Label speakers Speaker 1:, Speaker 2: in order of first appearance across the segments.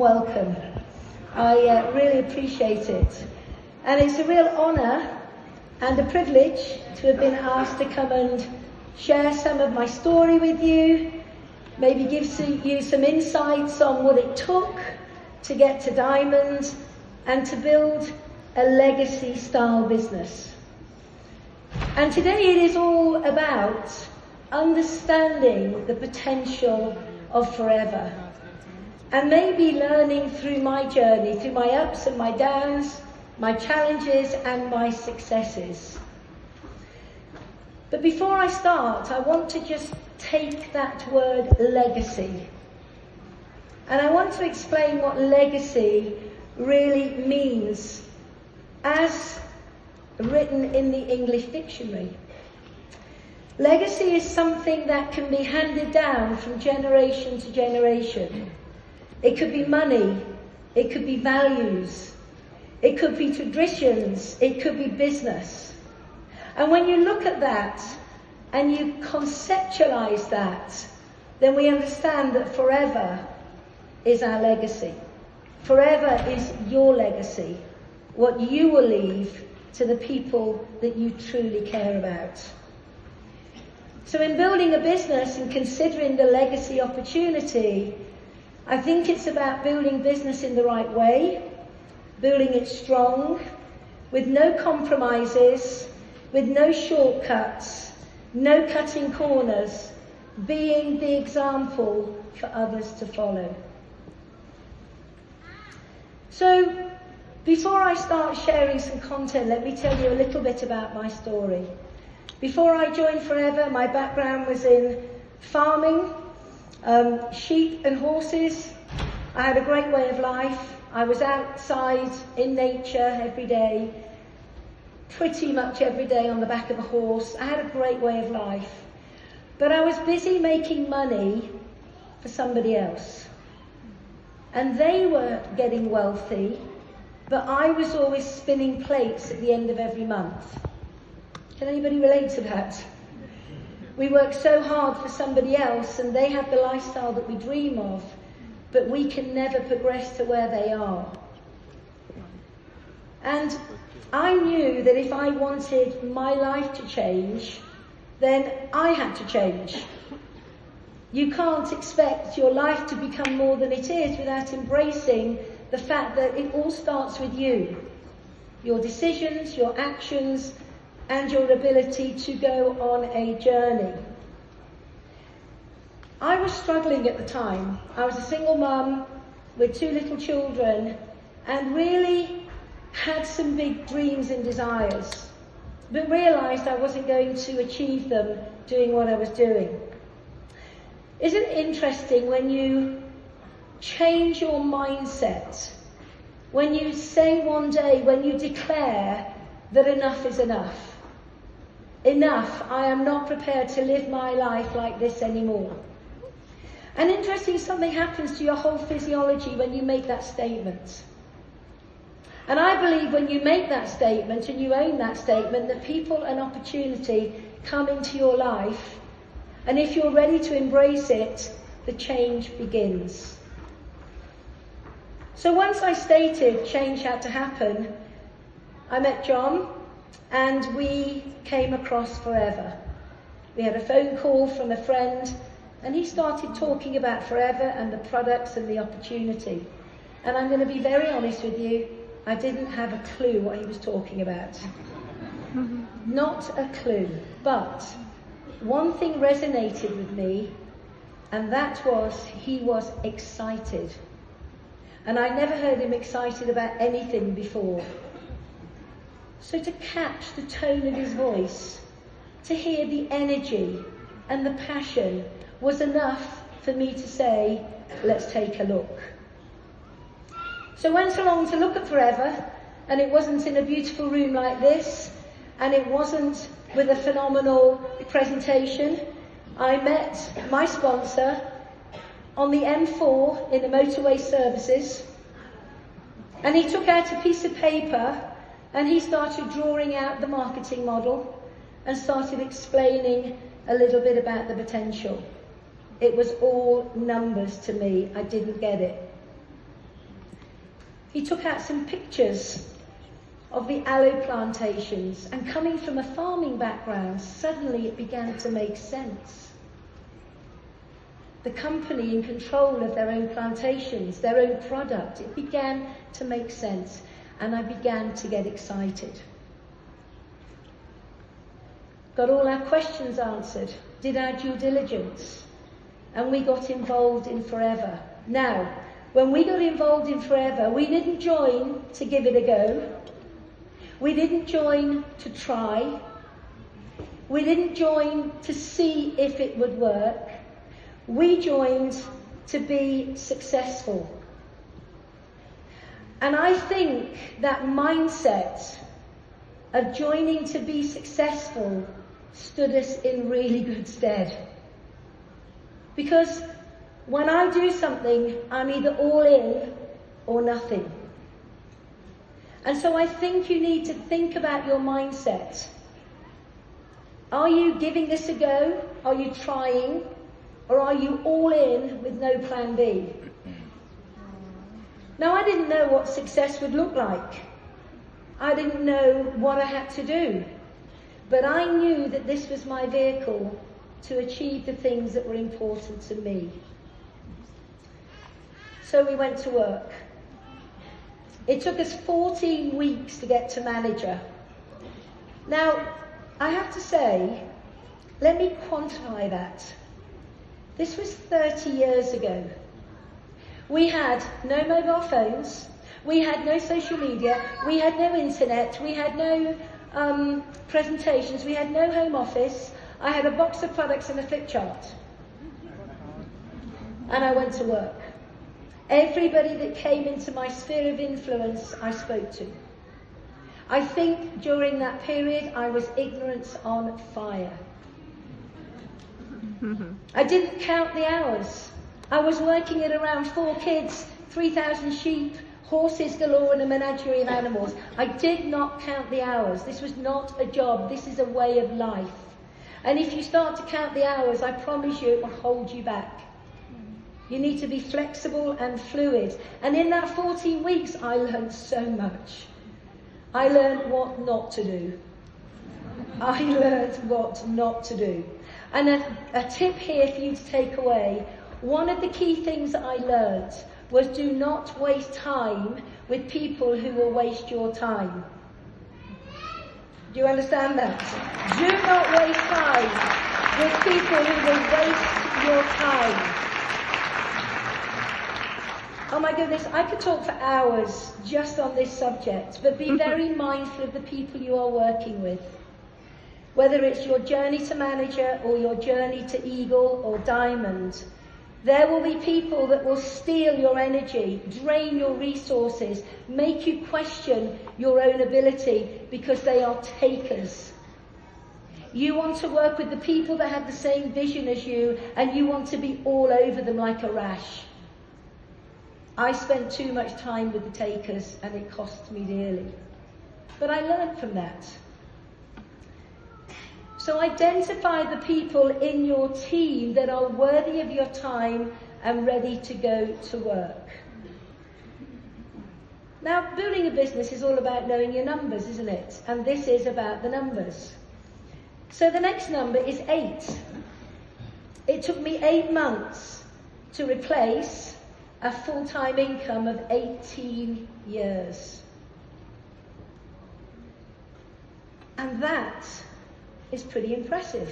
Speaker 1: welcome. I really appreciate it. And it's a real honour and a privilege to have been asked to come and share some of my story with you, maybe give you some insights on what it took to get to Diamond and to build a legacy style business. And today it is all about understanding the potential of forever, and maybe learning through my journey, through my ups and my downs, my challenges and my successes. But before I start, I want to just take that word legacy, and I want to explain what legacy really means as written in the English dictionary. Legacy is something that can be handed down from generation to generation. It could be money, it could be values, it could be traditions, it could be business. And when you look at that and you conceptualize that, then we understand that forever is our legacy. Forever is your legacy, what you will leave to the people that you truly care about. So in building a business and considering the legacy opportunity, I think it's about building business in the right way, building it strong, with no compromises, with no shortcuts, no cutting corners, being the example for others to follow. So before I start sharing some content, let me tell you a little bit about my story. Before I joined Forever, my background was in farming, sheep and horses. I had a great way of life. I was outside in nature every day, pretty much every day on the back of a horse. I had a great way of life. But I was busy making money for somebody else. And they were getting wealthy, but I was always spinning plates at the end of every month. Can anybody relate to that? We work so hard for somebody else and they have the lifestyle that we dream of, but we can never progress to where they are. And I knew that if I wanted my life to change, then I had to change. You can't expect your life to become more than it is without embracing the fact that it all starts with you. Your decisions, your actions, and your ability to go on a journey. I was struggling at the time. I was a single mum with 2 little children and really had some big dreams and desires, but realised I wasn't going to achieve them doing what I was doing. Isn't it interesting when you change your mindset, when you say one day, when you declare that enough is enough? Enough, I am not prepared to live my life like this anymore. And interesting, something happens to your whole physiology when you make that statement. And I believe when you make that statement and you own that statement, that people and opportunity come into your life. And if you're ready to embrace it, the change begins. So once I stated change had to happen, I met John and we came across Forever. We had a phone call from a friend and he started talking about Forever and the products and the opportunity. And I'm going to be very honest with you, I didn't have a clue what he was talking about. Not a clue. But one thing resonated with me, and that was he was excited. And I never heard him excited about anything before. So to catch the tone of his voice, to hear the energy and the passion was enough for me to say, let's take a look. So I went along to look at Forever, and it wasn't in a beautiful room like this, and it wasn't with a phenomenal presentation. I met my sponsor on the M4 in the motorway services, and he took out a piece of paper and he started drawing out the marketing model and started explaining a little bit about the potential. It was all numbers to me. I didn't get it. He took out some pictures of the aloe plantations, and coming from a farming background, suddenly it began to make sense. The company in control of their own plantations, their own product, it began to make sense, and I began to get excited. Got all our questions answered, did our due diligence, and we got involved in Forever. Now, when we got involved in Forever, we didn't join to give it a go. We didn't join to try. We didn't join to see if it would work. We joined to be successful. And I think that mindset of joining to be successful stood us in really good stead. Because when I do something, I'm either all in or nothing. And so I think you need to think about your mindset. Are you giving this a go? Are you trying? Or are you all in with no plan B? Now, I didn't know what success would look like. I didn't know what I had to do. But I knew that this was my vehicle to achieve the things that were important to me. So we went to work. It took us 14 weeks to get to manager. Now, I have to say, let me quantify that. This was 30 years ago. We had no mobile phones, we had no social media, we had no internet, we had no presentations, we had no home office. I had a box of products and a flip chart. And I went to work. Everybody that came into my sphere of influence, I spoke to. I think during that period, I was ignorance on fire. I didn't count the hours. I was working at around 4 kids, 3,000 sheep, horses galore, and a menagerie of animals. I did not count the hours. This was not a job. This is a way of life. And if you start to count the hours, I promise you it will hold you back. You need to be flexible and fluid. And in that 14 weeks, I learned so much. I learned what not to do. I learned what not to do. And a tip here for you to take away, one of the key things that I learned was do not waste time with people who will waste your time. Do you understand that? Do not waste time with people who will waste your time. Oh my goodness, I could talk for hours just on this subject, but be very mindful of the people you are working with. Whether it's your journey to manager or your journey to eagle or diamond, there will be people that will steal your energy, drain your resources, make you question your own ability because they are takers. You want to work with the people that have the same vision as you, and you want to be all over them like a rash. I spent too much time with the takers and it cost me dearly. But I learned from that. So identify the people in your team that are worthy of your time and ready to go to work. Now, building a business is all about knowing your numbers, isn't it? And this is about the numbers. So the next number is 8. It took me 8 months to replace a full-time income of 18 years. And that is pretty impressive.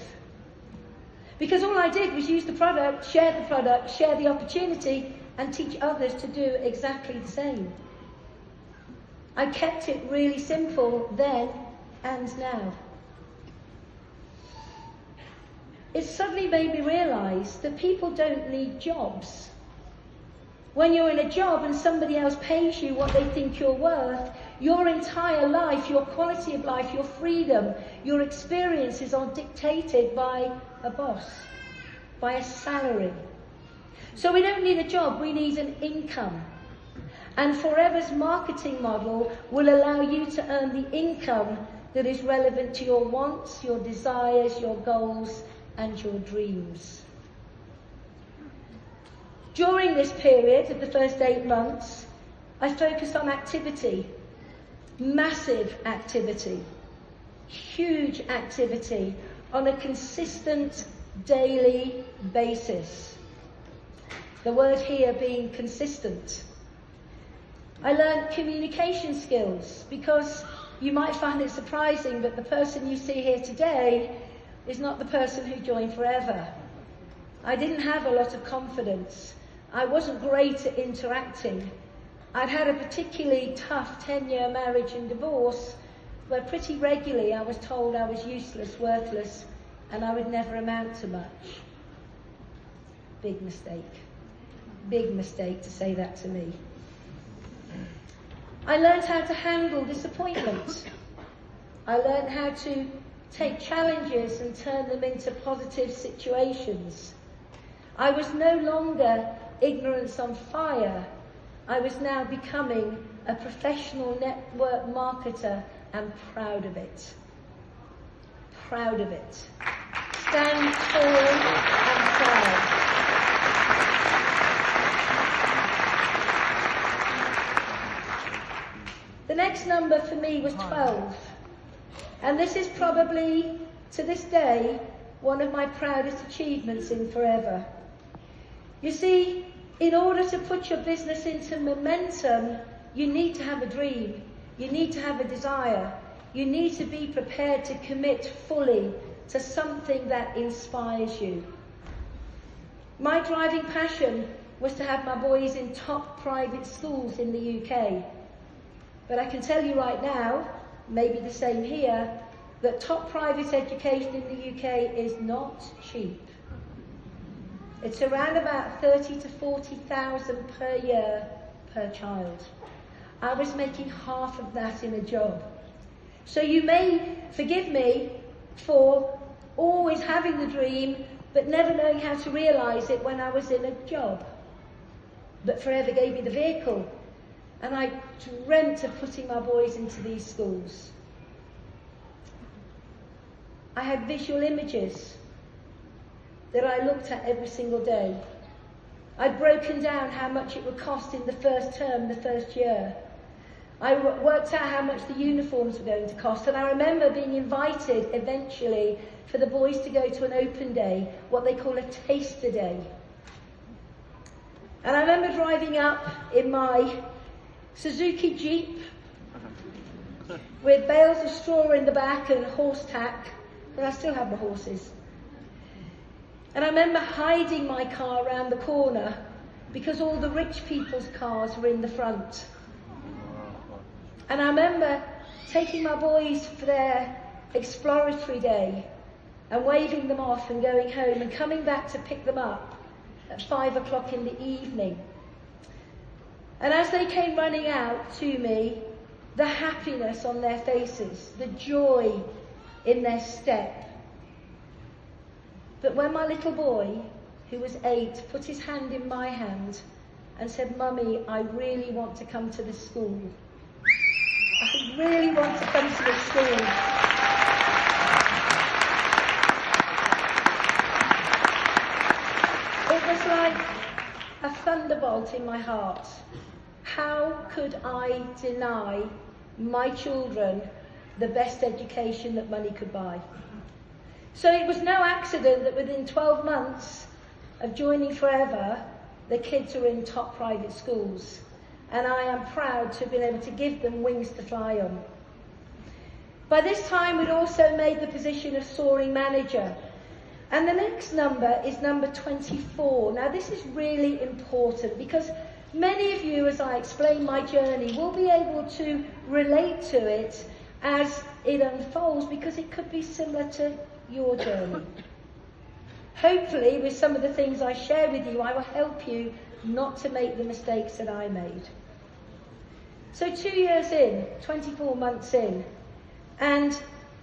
Speaker 1: Because all I did was use the product, share the opportunity, and teach others to do exactly the same. I kept it really simple then and now. It suddenly made me realise that people don't need jobs. When you're in a job and somebody else pays you what they think you're worth, your entire life, your quality of life, your freedom, your experiences are dictated by a boss, by a salary. So we don't need a job, we need an income. And Forever's marketing model will allow you to earn the income that is relevant to your wants, your desires, your goals, and your dreams. During this period of the first 8 months, I focused on activity, massive activity, huge activity on a consistent daily basis. The word here being consistent. I learned communication skills because you might find it surprising, but the person you see here today is not the person who joined Forever. I didn't have a lot of confidence. I wasn't great at interacting. I'd had a particularly tough 10-year marriage and divorce where pretty regularly I was told I was useless, worthless, and I would never amount to much. Big mistake. Big mistake to say that to me. I learned how to handle disappointment. I learned how to take challenges and turn them into positive situations. I was no longer ignorance on fire. I was now becoming a professional network marketer and proud of it. Proud of it. Stand tall and proud. The next number for me was 12. And this is probably, to this day, one of my proudest achievements in Forever. You see, in order to put your business into momentum, you need to have a dream. You need to have a desire. You need to be prepared to commit fully to something that inspires you. My driving passion was to have my boys in top private schools in the UK. But I can tell you right now, maybe the same here, that top private education in the UK is not cheap. It's around about 30 to 40,000 per year per child. I was making half of that in a job. So you may forgive me for always having the dream, but never knowing how to realise it when I was in a job. But Forever gave me the vehicle, and I dreamt of putting my boys into these schools. I had visual images that I looked at every single day. I'd broken down how much it would cost in the first term, the first year. I worked out how much the uniforms were going to cost, and I remember being invited eventually for the boys to go to an open day, what they call a taster day. And I remember driving up in my Suzuki Jeep with bales of straw in the back and horse tack, but I still have the horses. And I remember hiding my car around the corner because all the rich people's cars were in the front. And I remember taking my boys for their exploratory day and waving them off and going home and coming back to pick them up at 5 o'clock in the evening. And as they came running out to me, the happiness on their faces, the joy in their step. But when my little boy, who was 8, put his hand in my hand and said, "Mummy, I really want to come to this school. I really want to come to this school." It was like a thunderbolt in my heart. How could I deny my children the best education that money could buy? So it was no accident that within 12 months of joining Forever, the kids are in top private schools. And I am proud to have been able to give them wings to fly on. By this time, we'd also made the position of soaring manager. And the next number is number 24. Now, this is really important because many of you, as I explain my journey, will be able to relate to it as it unfolds because it could be similar to your journey. Hopefully, with some of the things I share with you, I will help you not to make the mistakes that I made. So 2 years in, 24 months in, and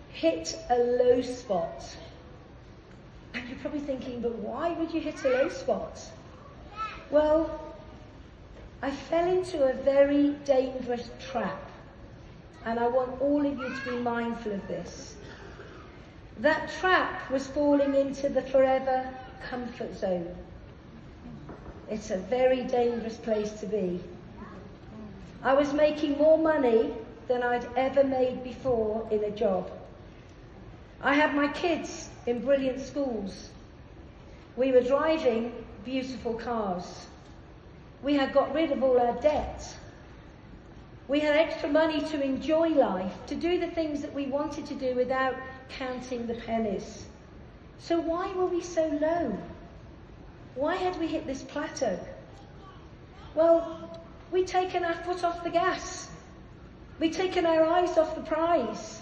Speaker 1: hit a low spot. And you're probably thinking, but why would you hit a low spot? Well, I fell into a very dangerous trap. And I want all of you to be mindful of this. That trap was falling into the Forever comfort zone. It's a very dangerous place to be. I was making more money than I'd ever made before in a job. I had my kids in brilliant schools. We were driving beautiful cars. We had got rid of all our debt. We had extra money to enjoy life, to do the things that we wanted to do without counting the pennies. So why were we so low? Why had we hit this plateau? Well, we'd taken our foot off the gas. We'd taken our eyes off the prize.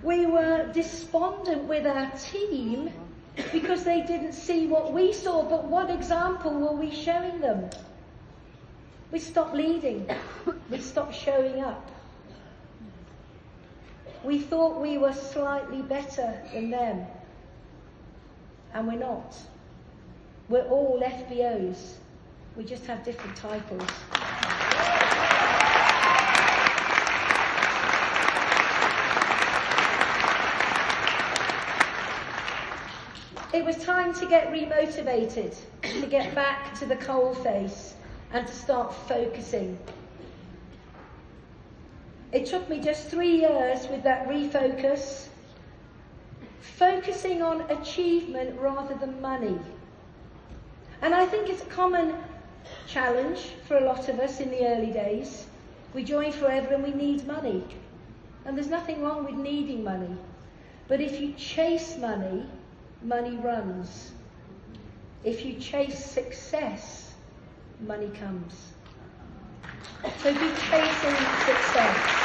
Speaker 1: We were despondent with our team because they didn't see what we saw, but what example were we showing them? We stopped leading. We stopped showing up. We thought we were slightly better than them. And we're not. We're all FBOs. We just have different titles. It was time to get remotivated, to get back to the coalface and to start focusing. It took me just 3 years with that refocus, focusing on achievement rather than money. And I think it's a common challenge for a lot of us in the early days. We join Forever and we need money. And there's nothing wrong with needing money. But if you chase money, money runs. If you chase success, money comes. So be chasing success.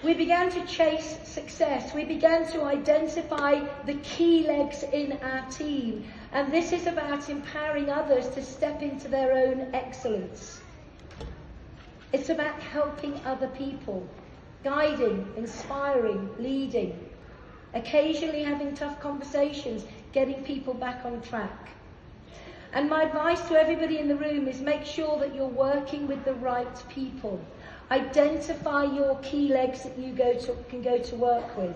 Speaker 1: We began to chase success. We began to identify the key legs in our team. And this is about empowering others to step into their own excellence. It's about helping other people, guiding, inspiring, leading, occasionally having tough conversations, getting people back on track. And my advice to everybody in the room is make sure that you're working with the right people. Identify your key legs that you can go to work with.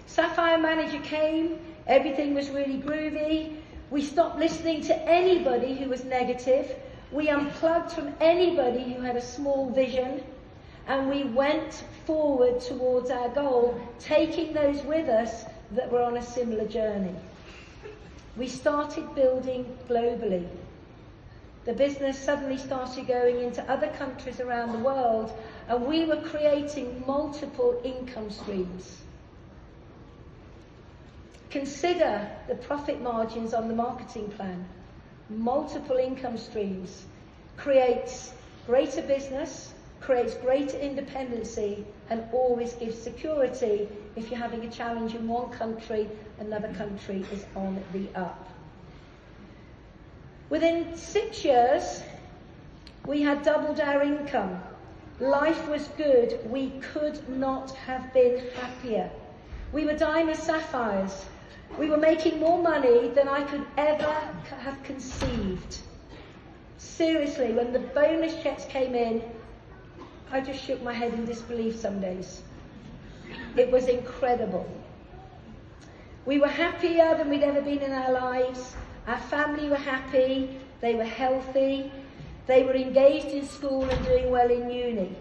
Speaker 1: Sapphire Manager came, everything was really groovy. We stopped listening to anybody who was negative. We unplugged from anybody who had a small vision. And we went forward towards our goal, taking those with us that were on a similar journey. We started building globally. The business suddenly started going into other countries around the world, and we were creating multiple income streams. Consider the profit margins on the marketing plan. Multiple income streams creates greater business, creates greater independency, and always gives security. If you're having a challenge in one country, another country is on the up. Within 6 years, we had doubled our income. Life was good. We could not have been happier. We were diamond sapphires. We were making more money than I could ever have conceived. Seriously, when the bonus checks came in, I just shook my head in disbelief some days. It was incredible. We were happier than we'd ever been in our lives. Our family were happy, they were healthy, they were engaged in school and doing well in uni.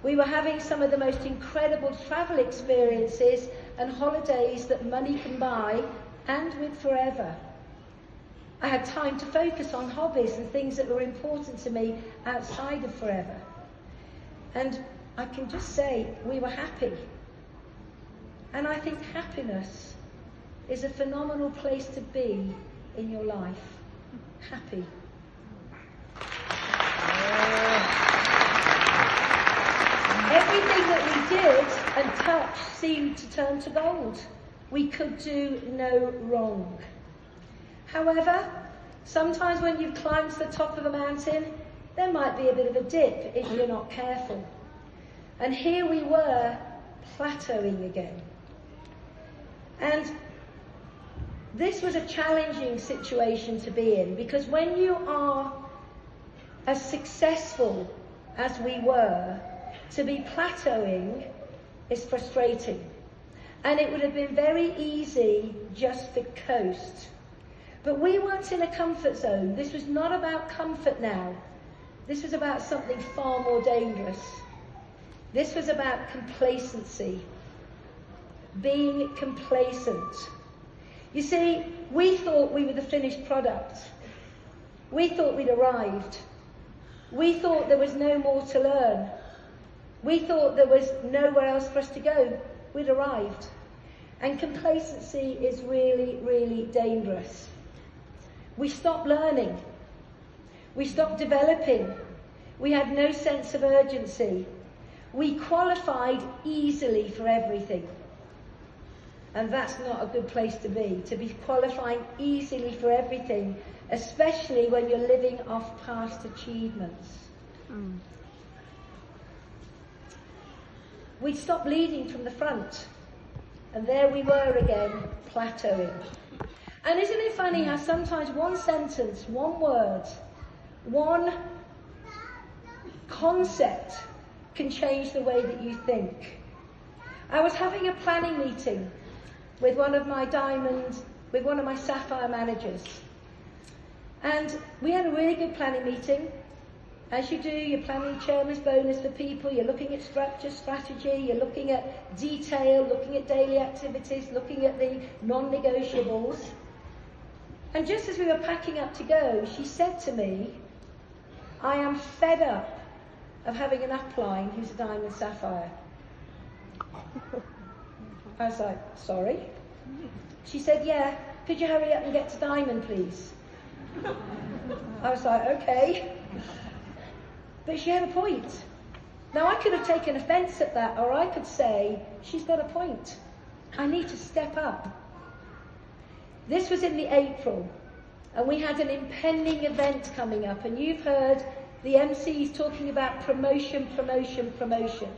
Speaker 1: We were having some of the most incredible travel experiences and holidays that money can buy, and with Forever. I had time to focus on hobbies and things that were important to me outside of Forever. And I can just say we were happy. And I think happiness is a phenomenal place to be in your life. Happy. Everything that we did and touched seemed to turn to gold. We could do no wrong. However, sometimes when you've climbed to the top of a mountain, there might be a bit of a dip if you're not careful. And here we were, plateauing again. And this was a challenging situation to be in, because when you are as successful as we were, to be plateauing is frustrating. And it would have been very easy just to coast. But we weren't in a comfort zone. This was not about comfort now. This was about something far more dangerous. This was about complacency. Being complacent. You see, we thought we were the finished product. We thought we'd arrived. We thought there was no more to learn. We thought there was nowhere else for us to go. We'd arrived. And complacency is really, really dangerous. We stopped learning. We stopped developing. We had no sense of urgency. We qualified easily for everything. And that's not a good place to be qualifying easily for everything, especially when you're living off past achievements. We'd stopped leading from the front, and there we were again, plateauing. And isn't it funny how sometimes one sentence, one word, one concept can change the way that you think? I was having a planning meeting with one of my sapphire managers. And we had a really good planning meeting. As you do, you're planning chairman's bonus for people, you're looking at structure, strategy, you're looking at detail, looking at daily activities, looking at the non-negotiables. And just as we were packing up to go, she said to me, I am fed up of having an upline who's a diamond sapphire. I was like, sorry? She said, yeah, could you hurry up and get to diamond, please? I was like, okay. But she had a point. Now, I could have taken offence at that, or I could say, she's got a point. I need to step up. This was in the April, and we had an impending event coming up, and you've heard the MCs talking about promotion, promotion, promotion.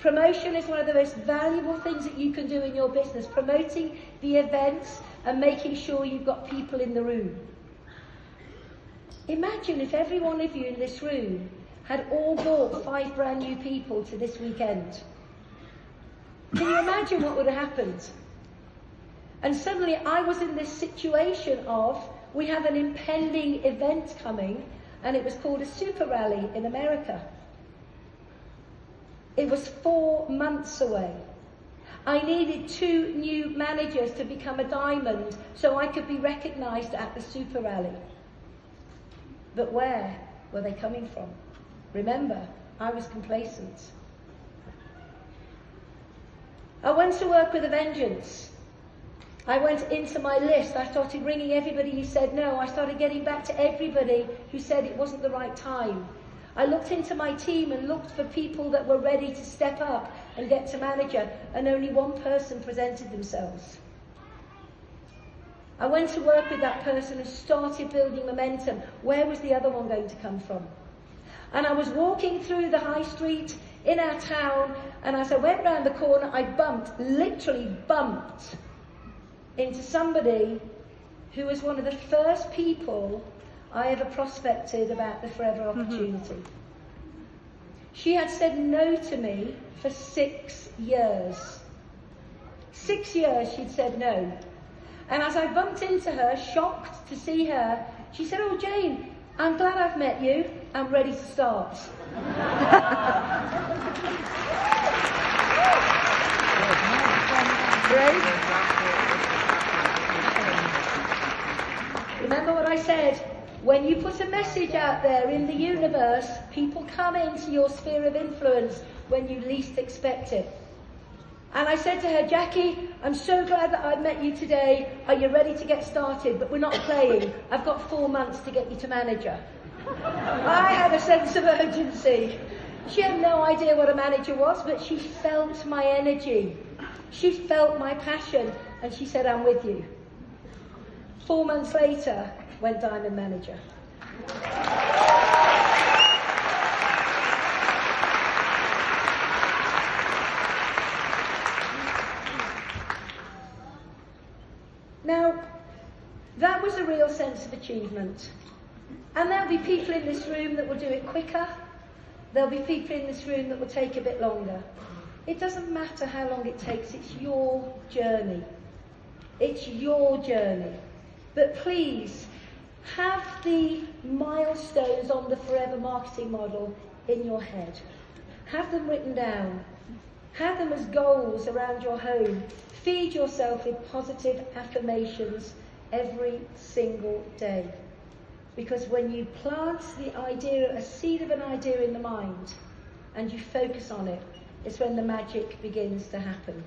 Speaker 1: Promotion is one of the most valuable things that you can do in your business, promoting the events and making sure you've got people in the room. Imagine if every one of you in this room had all brought 5 brand new people to this weekend. Can you imagine what would have happened? And suddenly I was in this situation of, we have an impending event coming, and it was called a super rally in America. It was 4 months away. I needed 2 new managers to become a diamond so I could be recognised at the super rally. But where were they coming from? Remember, I was complacent. I went to work with a vengeance. I went into my list. I started ringing everybody who said no. I started getting back to everybody who said it wasn't the right time. I looked into my team and looked for people that were ready to step up and get to manager, and only one person presented themselves. I went to work with that person and started building momentum. Where was the other one going to come from? And I was walking through the high street in our town, and as I went round the corner, I literally bumped into somebody who was one of the first people I ever prospected about the forever opportunity. She had said no to me for 6 years. 6 years she'd said no. And as I bumped into her, shocked to see her, she said, oh, Jayne, I'm glad I've met you. I'm ready to start. Remember what I said? When you put a message out there in the universe, people come into your sphere of influence when you least expect it. And I said to her, Jackie, I'm so glad that I met you today. Are you ready to get started? But we're not playing. I've got 4 months to get you to manager. I had a sense of urgency. She had no idea what a manager was, but she felt my energy. She felt my passion, and she said, I'm with you. 4 months later, went diamond manager. Now, that was a real sense of achievement. And there'll be people in this room that will do it quicker. There'll be people in this room that will take a bit longer. It doesn't matter how long it takes, it's your journey. It's your journey. But please, have the milestones on the Forever Marketing Model in your head. Have them written down. Have them as goals around your home. Feed yourself with positive affirmations every single day. Because when you plant the idea, a seed of an idea in the mind, and you focus on it, it's when the magic begins to happen.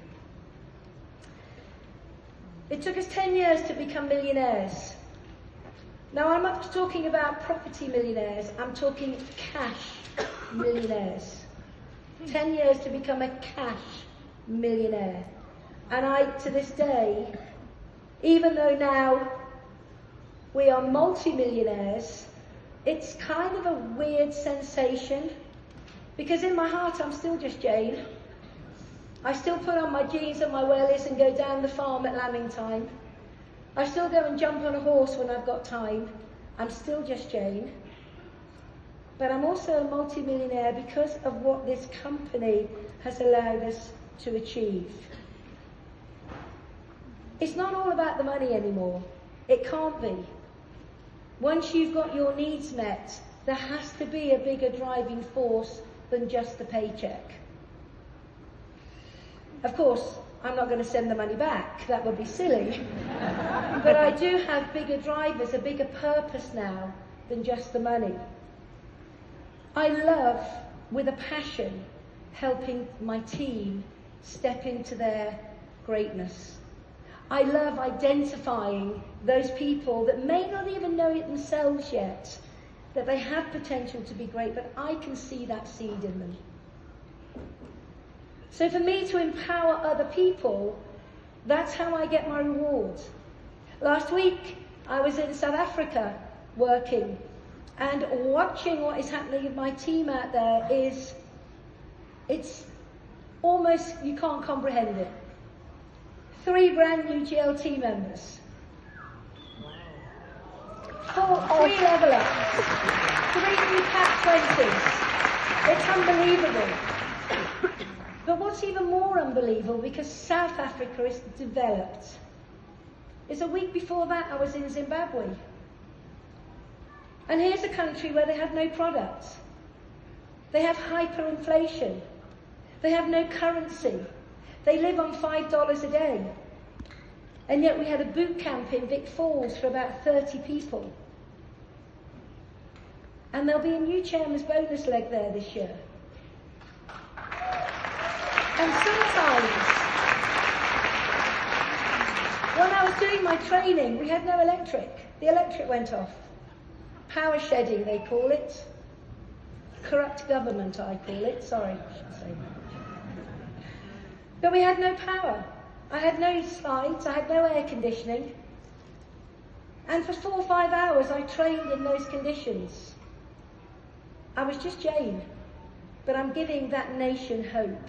Speaker 1: It took us 10 years to become millionaires. Now, I'm not talking about property millionaires, I'm talking cash millionaires. 10 years to become a cash millionaire. And I, to this day, even though now we are multi-millionaires, it's kind of a weird sensation, because in my heart I'm still just Jayne. I still put on my jeans and my wellies and go down the farm at lambing time. I still go and jump on a horse when I've got time. I'm still just Jayne. But I'm also a multi-millionaire because of what this company has allowed us to achieve. It's not all about the money anymore. It can't be. Once you've got your needs met, there has to be a bigger driving force than just the paycheck. Of course, I'm not going to send the money back. That would be silly. But I do have bigger drivers, a bigger purpose now than just the money. I love, with a passion, helping my team step into their greatness. I love identifying those people that may not even know it themselves yet, that they have potential to be great, but I can see that seed in them. So for me to empower other people, that's how I get my rewards. Last week, I was in South Africa working, and watching what is happening with my team out there it's almost, you can't comprehend it. 3 brand new GLT members. 3 level ups. 3 new CAP 20s. It's unbelievable. But what's even more unbelievable, because South Africa is developed, is a week before that I was in Zimbabwe. And here's a country where they have no products. They have hyperinflation. They have no currency. They live on $5 a day. And yet we had a boot camp in Vic Falls for about 30 people. And there'll be a new chairman's bonus leg there this year. And sometimes, when I was doing my training, we had no electric. The electric went off. Power shedding, they call it. Corrupt government, I call it. Sorry, I should say that. But we had no power. I had no slides, I had no air conditioning. And for 4 or 5 hours I trained in those conditions. I was just Jayne, but I'm giving that nation hope.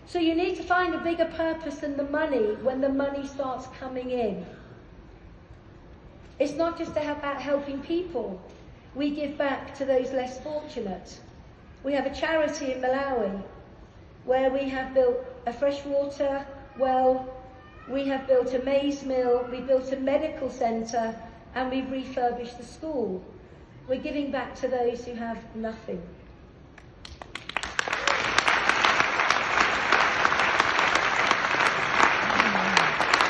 Speaker 1: So you need to find a bigger purpose than the money when the money starts coming in. It's not just about helping people. We give back to those less fortunate. We have a charity in Malawi where we have built a freshwater well, we have built a maize mill, we built a medical centre, and we've refurbished the school. We're giving back to those who have nothing.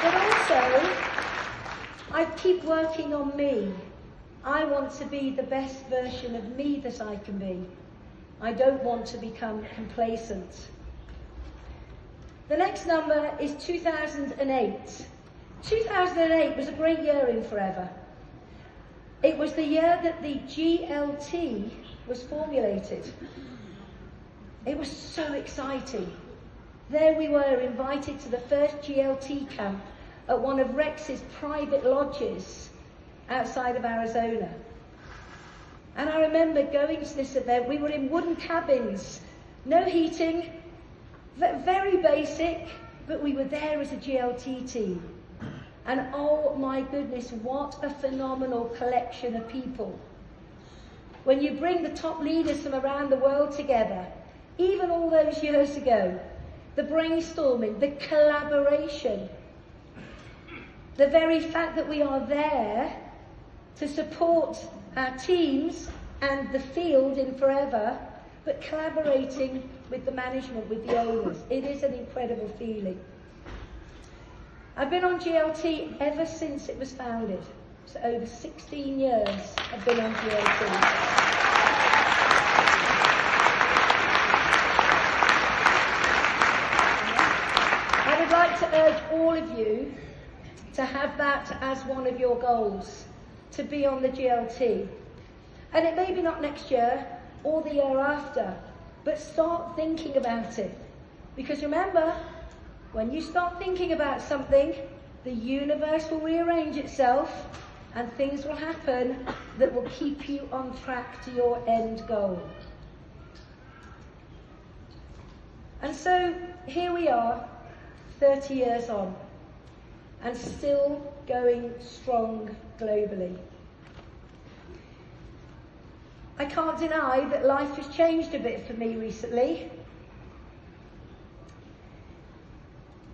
Speaker 1: But also, I keep working on me. I want to be the best version of me that I can be. I don't want to become complacent. The next number is 2008. 2008 was a great year in Forever. It was the year that the GLT was formulated. It was so exciting. There we were, invited to the first GLT camp at one of Rex's private lodges outside of Arizona. And I remember going to this event. We were in wooden cabins, no heating, very basic, but we were there as a GLT team. And oh my goodness, what a phenomenal collection of people. When you bring the top leaders from around the world together, even all those years ago, the brainstorming, the collaboration. The very fact that we are there to support our teams and the field in Forever, but collaborating with the management, with the owners. It is an incredible feeling. I've been on GLT ever since it was founded. So over 16 years I've been on GLT. I would like to urge all of you to have that as one of your goals, to be on the GLT. And it may be not next year or the year after, but start thinking about it. Because remember, when you start thinking about something, the universe will rearrange itself and things will happen that will keep you on track to your end goal. And so here we are, 30 years on, and still going strong globally. I can't deny that life has changed a bit for me recently.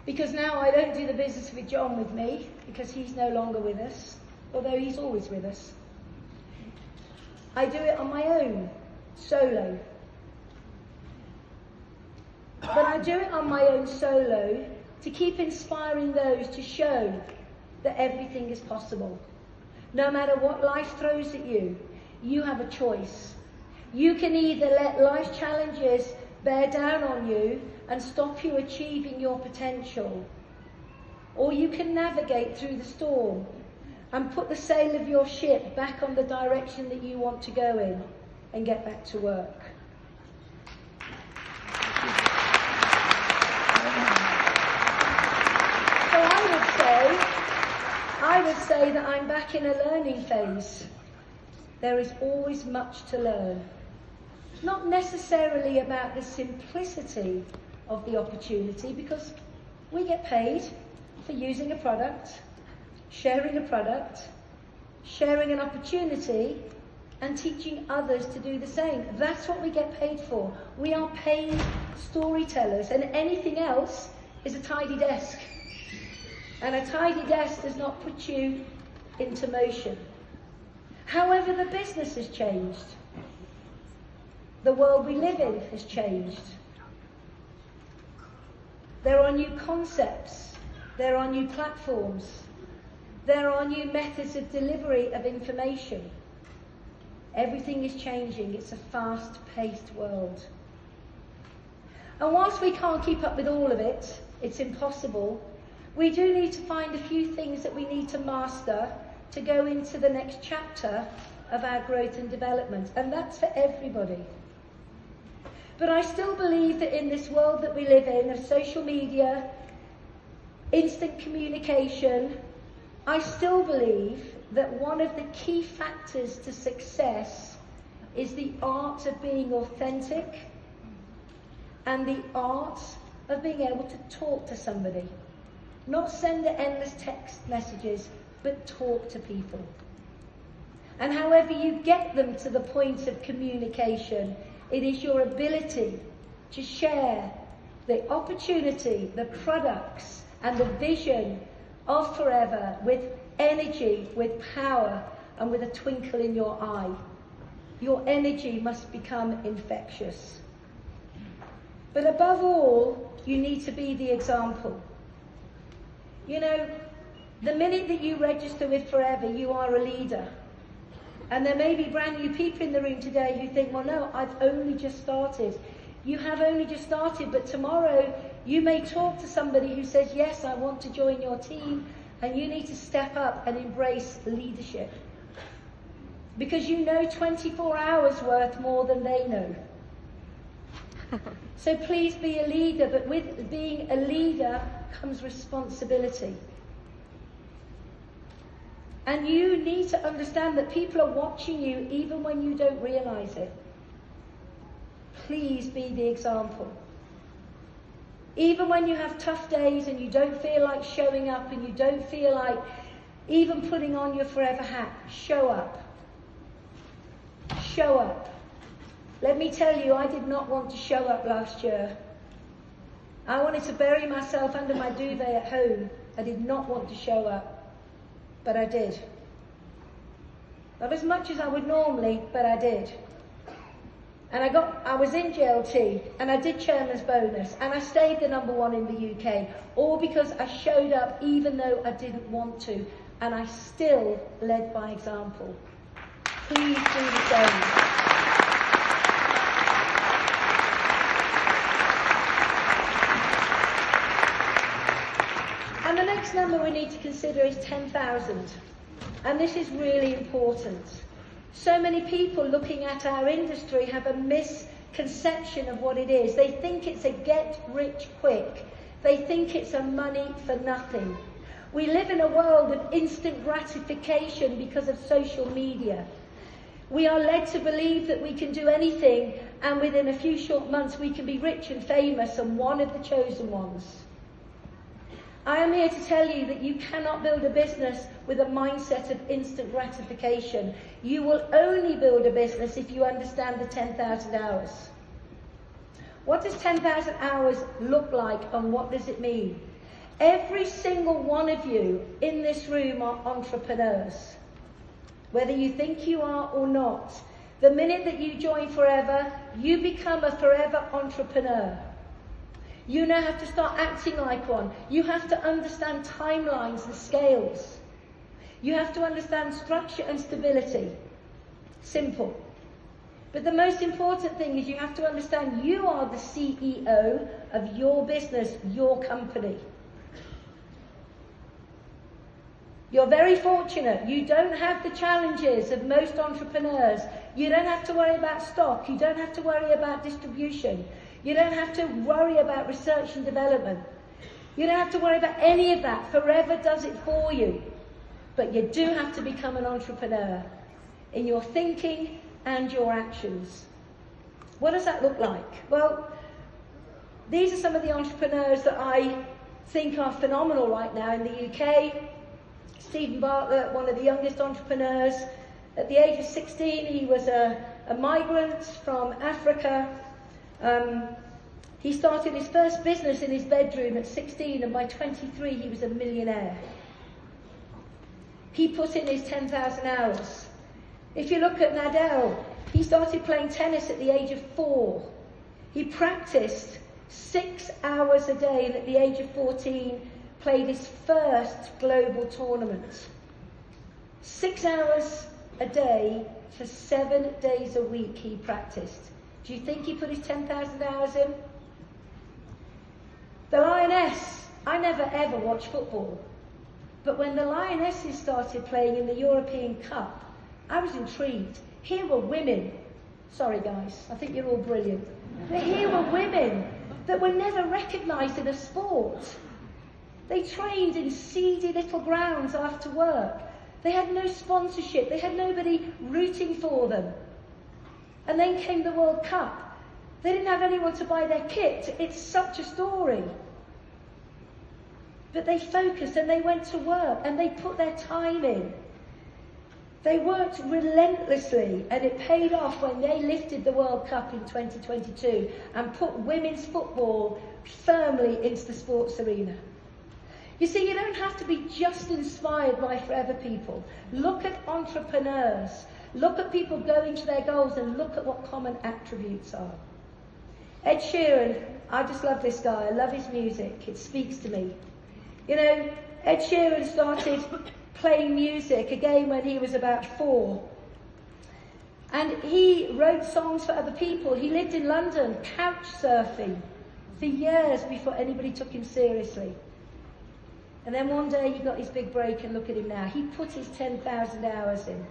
Speaker 1: Because now I don't do the business with John with me, because he's no longer with us, although he's always with us. I do it on my own, solo. But I do it on my own solo to keep inspiring those to show that everything is possible. No matter what life throws at you, you have a choice. You can either let life's challenges bear down on you and stop you achieving your potential, or you can navigate through the storm and put the sail of your ship back on the direction that you want to go in and get back to work. So I would say that I'm back in a learning phase. There is always much to learn. Not necessarily about the simplicity of the opportunity, because we get paid for using a product, sharing an opportunity, and teaching others to do the same. That's what we get paid for. We are paid storytellers, and anything else is a tidy desk. And a tidy desk does not put you into motion. However, the business has changed. The world we live in has changed. There are new concepts. There are new platforms. There are new methods of delivery of information. Everything is changing. It's a fast-paced world. And whilst we can't keep up with all of it, it's impossible, we do need to find a few things that we need to master to go into the next chapter of our growth and development. And that's for everybody. But I still believe that in this world that we live in, of social media, instant communication, I still believe that one of the key factors to success is the art of being authentic and the art of being able to talk to somebody. Not send endless text messages, but talk to people. And however you get them to the point of communication, it is your ability to share the opportunity, the products, and the vision of Forever with energy, with power, and with a twinkle in your eye. Your energy must become infectious. But above all, you need to be the example. You know, the minute that you register with Forever, you are a leader. And there may be brand new people in the room today who think, well, no, I've only just started. You have only just started, but tomorrow you may talk to somebody who says, yes, I want to join your team, and you need to step up and embrace leadership. Because you know 24 hours worth more than they know. So please be a leader, but with being a leader comes responsibility. And you need to understand that people are watching you even when you don't realize it. Please be the example. Even when you have tough days and you don't feel like showing up and you don't feel like even putting on your Forever hat, show up. Show up. Let me tell you, I did not want to show up last year. I wanted to bury myself under my duvet at home. I did not want to show up. but I did. Not as much as I would normally, but I did. And I was in GLT, and I did chairman's bonus, and I stayed the #1 in the UK, all because I showed up even though I didn't want to, and I still led by example. Please do the same. And the next number we need to consider is 10,000. And this is really important. So many people looking at our industry have a misconception of what it is. They think it's a get rich quick. They think it's a money for nothing. We live in a world of instant gratification because of social media. We are led to believe that we can do anything, and within a few short months we can be rich and famous and one of the chosen ones. I am here to tell you that you cannot build a business with a mindset of instant gratification. You will only build a business if you understand the 10,000 hours. What does 10,000 hours look like, and what does it mean? Every single one of you in this room are entrepreneurs. Whether you think you are or not, the minute that you join Forever, you become a forever entrepreneur. You now have to start acting like one. You have to understand timelines and scales. You have to understand structure and stability. Simple. But the most important thing is you have to understand you are the CEO of your business, your company. You're very fortunate. You don't have the challenges of most entrepreneurs. You don't have to worry about stock. You don't have to worry about distribution. You don't have to worry about research and development. You don't have to worry about any of that. Forever does it for you. But you do have to become an entrepreneur in your thinking and your actions. What does that look like? Well, these are some of the entrepreneurs that I think are phenomenal right now in the UK. Stephen Bartlett, one of the youngest entrepreneurs. At the age of 16, he was a migrant from Africa. He started his first business in his bedroom at 16, and by 23 he was a millionaire. He put in his 10,000 hours. If you look at Nadal, he started playing tennis at the age of 4. He practiced 6 hours a day, and at the age of 14 played his first global tournament. 6 hours a day for 7 days a week he practiced. Do you think he put his 10,000 hours in? The Lioness. I never ever watched football. But when the Lionesses started playing in the European Cup, I was intrigued. Here were women. Sorry guys, I think you're all brilliant. But here were women that were never recognised in a sport. They trained in seedy little grounds after work. They had no sponsorship. They had nobody rooting for them. And then came the World Cup. They didn't have anyone to buy their kit. It's such a story. But they focused and they went to work and they put their time in. They worked relentlessly, and it paid off when they lifted the World Cup in 2022 and put women's football firmly into the sports arena. You see, you don't have to be just inspired by Forever people. Look at entrepreneurs. Look at people going to their goals and look at what common attributes are. Ed Sheeran, I just love this guy. I love his music. It speaks to me. You know, Ed Sheeran started playing music again when he was about 4. And he wrote songs for other people. He lived in London, couch surfing, for years before anybody took him seriously. And then one day he got his big break, and look at him now. He put his 10,000 hours in.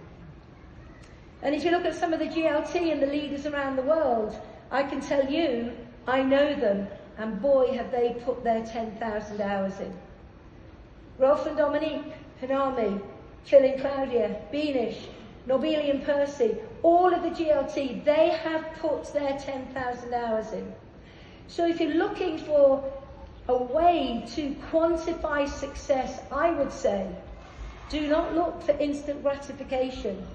Speaker 1: And if you look at some of the GLT and the leaders around the world, I can tell you, I know them, and boy, have they put their 10,000 hours in. Rolf and Dominique, Hanami, Phil and Claudia, Beanish, Nobili and Percy, all of the GLT, they have put their 10,000 hours in. So if you're looking for a way to quantify success, I would say, do not look for instant gratification.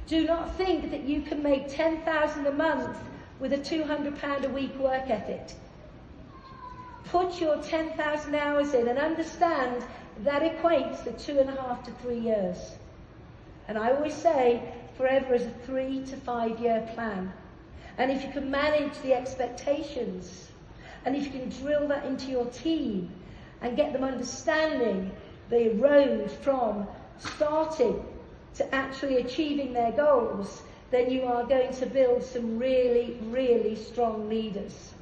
Speaker 1: Do not think that you can make 10,000 a month with a £200 a week work ethic. Put your 10,000 hours in and understand that equates to 2.5 to 3 years. And I always say forever is a 3 to 5 year plan. And if you can manage the expectations, and if you can drill that into your team and get them understanding the road from starting to actually achieving their goals, then you are going to build some really, really strong leaders.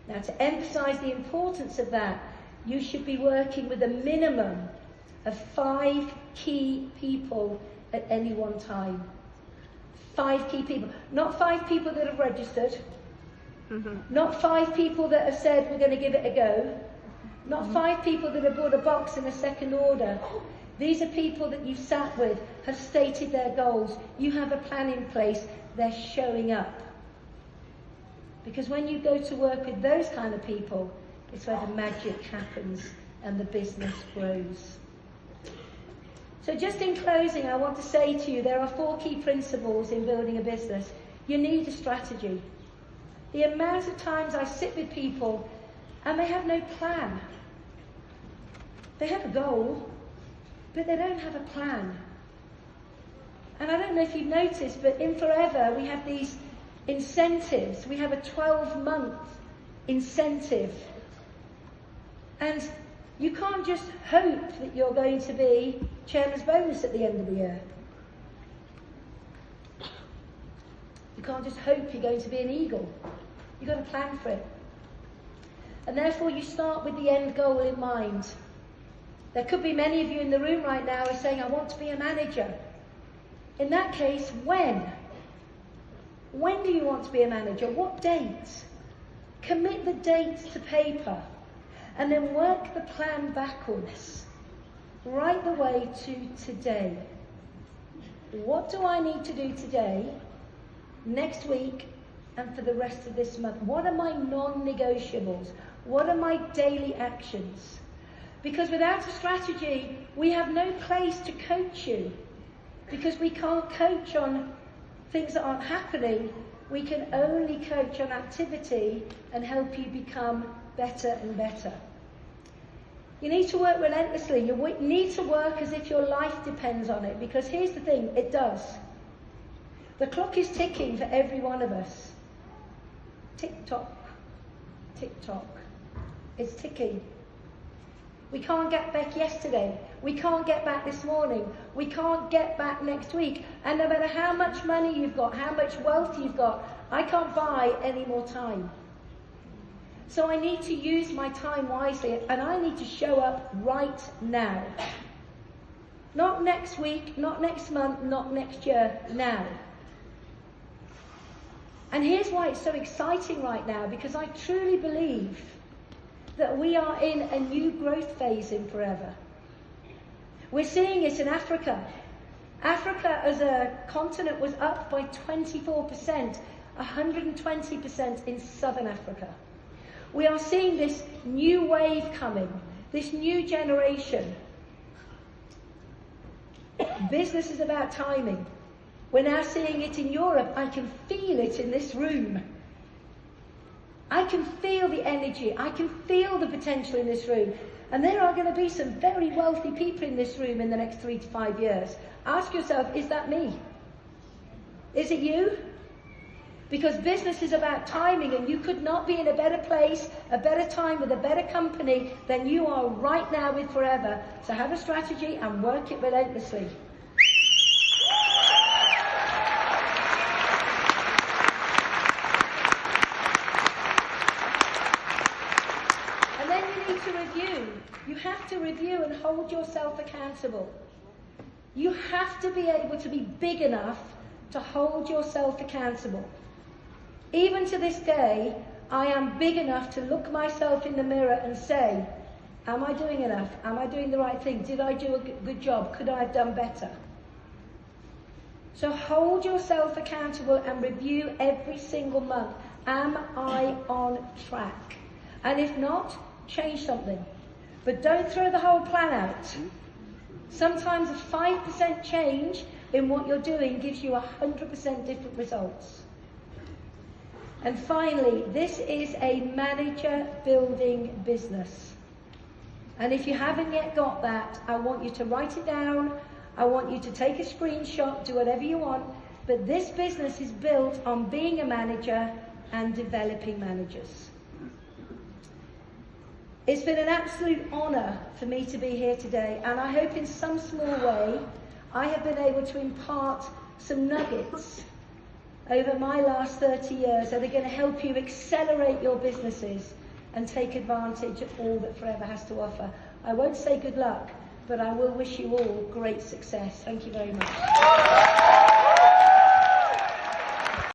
Speaker 1: Now, to emphasize the importance of that, you should be working with a minimum of 5 key people at any one time. 5 key people. Not 5 people that have registered. Not 5 people that have said we're going to give it a go. Not 5 people that have bought a box in a second order. These are people that you've sat with, have stated their goals. You have a plan in place. They're showing up. Because when you go to work with those kind of people, it's where the magic happens and the business grows. So just in closing, I want to say to you, there are 4 key principles in building a business. You need a strategy. The amount of times I sit with people and they have no plan. They have a goal, but they don't have a plan. And I don't know if you've noticed, but in Forever we have these incentives. We have a 12-month incentive. And you can't just hope that you're going to be chairman's bonus at the end of the year. You can't just hope you're going to be an eagle. You've got to plan for it. And therefore you start with the end goal in mind. There could be many of you in the room right now who are saying, I want to be a manager. In that case, when? When do you want to be a manager? What date? Commit the dates to paper. And then work the plan backwards. Right the way to today. What do I need to do today, next week, and for the rest of this month? What are my non-negotiables? What are my daily actions? Because without a strategy, we have no place to coach you. Because we can't coach on things that aren't happening. We can only coach on activity and help you become better and better. You need to work relentlessly. You need to work as if your life depends on it. Because here's the thing, it does. The clock is ticking for every one of us. Tick-tock, tick-tock. It's ticking. We can't get back yesterday. We can't get back this morning. We can't get back next week. And no matter how much money you've got, how much wealth you've got, I can't buy any more time. So I need to use my time wisely, and I need to show up right now. Not next week, not next month, not next year, now. And here's why it's so exciting right now, because I truly believe that we are in a new growth phase in Forever. We're seeing it in Africa. Africa as a continent was up by 24%, 120% in southern Africa. We are seeing this new wave coming, this new generation. Business is about timing. We're now seeing it in Europe. I can feel it in this room. I can feel the energy. I can feel the potential in this room. And there are going to be some very wealthy people in this room in the next 3 to 5 years. Ask yourself, is that me? Is it you? Because business is about timing, and you could not be in a better place, a better time with a better company than you are right now with Forever. So have a strategy and work it relentlessly. And then you need to review. You have to review and hold yourself accountable. You have to be able to be big enough to hold yourself accountable. Even to this day, I am big enough to look myself in the mirror and say, am I doing enough? Am I doing the right thing? Did I do a good job? Could I have done better? So hold yourself accountable and review every single month. Am I on track? And if not, change something. But don't throw the whole plan out. Sometimes a 5% change in what you're doing gives you 100% different results. And finally, this is a manager building business. And if you haven't yet got that, I want you to write it down. I want you to take a screenshot, do whatever you want. But this business is built on being a manager and developing managers. It's been an absolute honour for me to be here today, and I hope in some small way I have been able to impart some nuggets over my last 30 years that are going to help you accelerate your businesses and take advantage of all that Forever has to offer. I won't say good luck, but I will wish you all great success. Thank you very much.